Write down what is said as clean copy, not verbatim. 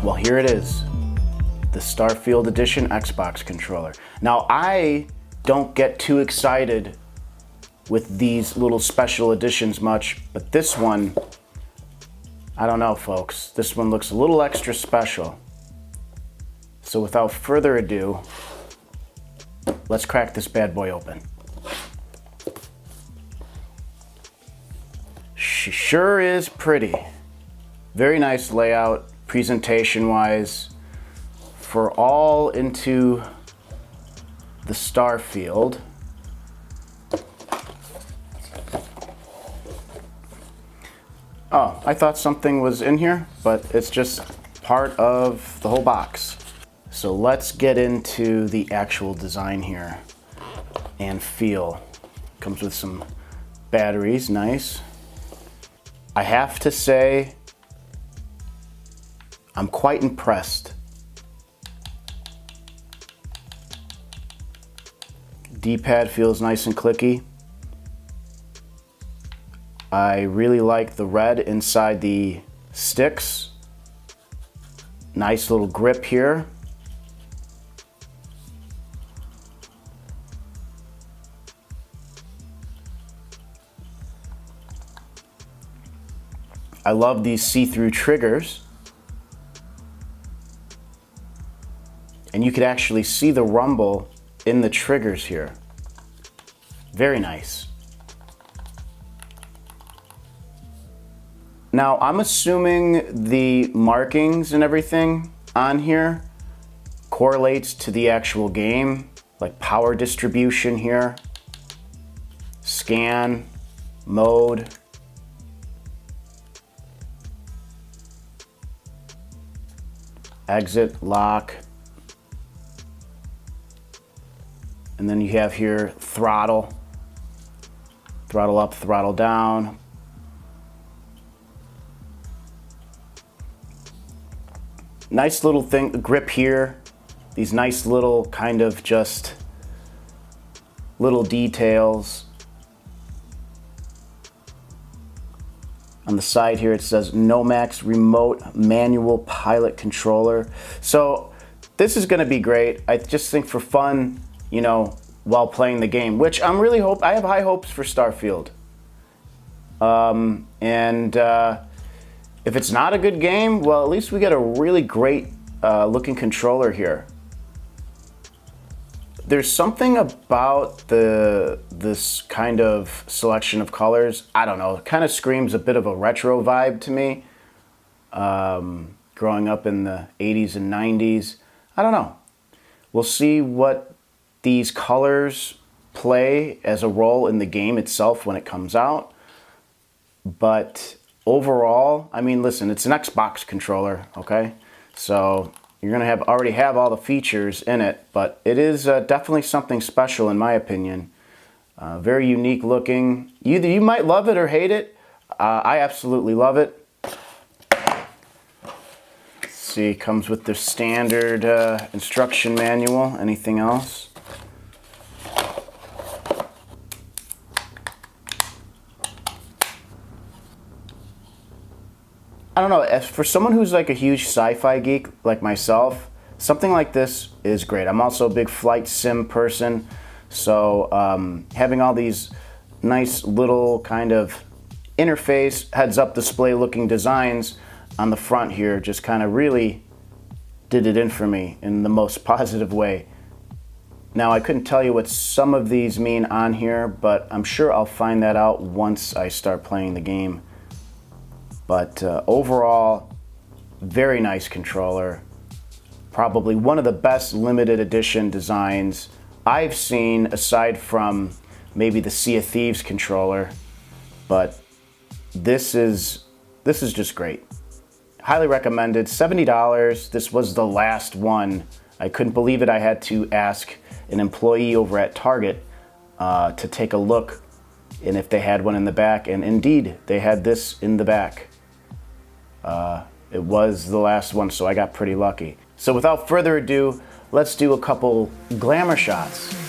Well, here it is, the Starfield Edition Xbox controller. Now, I don't get too excited with these little special editions much, but this one, I don't know, folks. This one looks a little extra special. So without further ado, let's crack this bad boy open. She sure is pretty. Very nice layout, presentation-wise. For all into the Starfield. Oh, I thought something was in here, but it's just part of the whole box. So let's get into the actual design here and feel. Comes with some batteries, nice. I have to say, I'm quite impressed. D-pad feels nice and clicky. I really like the red inside the sticks. Nice little grip here. I love these see-through triggers. And you could actually see the rumble in the triggers here. Very nice. Now, I'm assuming the markings and everything on here correlates to the actual game, like power distribution here, scan, mode, exit, lock, and then you have here throttle, throttle up, throttle down. Nice little thing, grip here, these nice little kind of just little details. On the side here it says Nomax Remote Manual Pilot Controller. So this is gonna be great. I just think for fun, you know, while playing the game, which I have high hopes for Starfield. If it's not a good game, well, at least we get a really great looking controller here. There's something about this kind of selection of colors, I don't know, it kind of screams a bit of a retro vibe to me. Growing up in the 80s and 90s, I don't know. We'll see what these colors play as a role in the game itself when it comes out. But overall, I mean, listen, it's an Xbox controller, okay? So you're gonna already have all the features in it, but it is definitely something special in my opinion. Very unique looking. You might love it or hate it. I absolutely love it. Let's see, comes with the standard instruction manual. Anything else? I don't know, as for someone who's like a huge sci-fi geek like myself, something like this is great. I'm also a big flight sim person, so having all these nice little kind of interface, heads-up display looking designs on the front here just kind of really did it in for me in the most positive way. Now, I couldn't tell you what some of these mean on here, but I'm sure I'll find that out once I start playing the game. But overall, very nice controller. Probably one of the best limited edition designs I've seen aside from maybe the Sea of Thieves controller. But this is just great. Highly recommended, $70. This was the last one. I couldn't believe it. I had to ask an employee over at Target to take a look and if they had one in the back, and indeed, they had this in the back. It was the last one, so I got pretty lucky. So without further ado, let's do a couple glamour shots.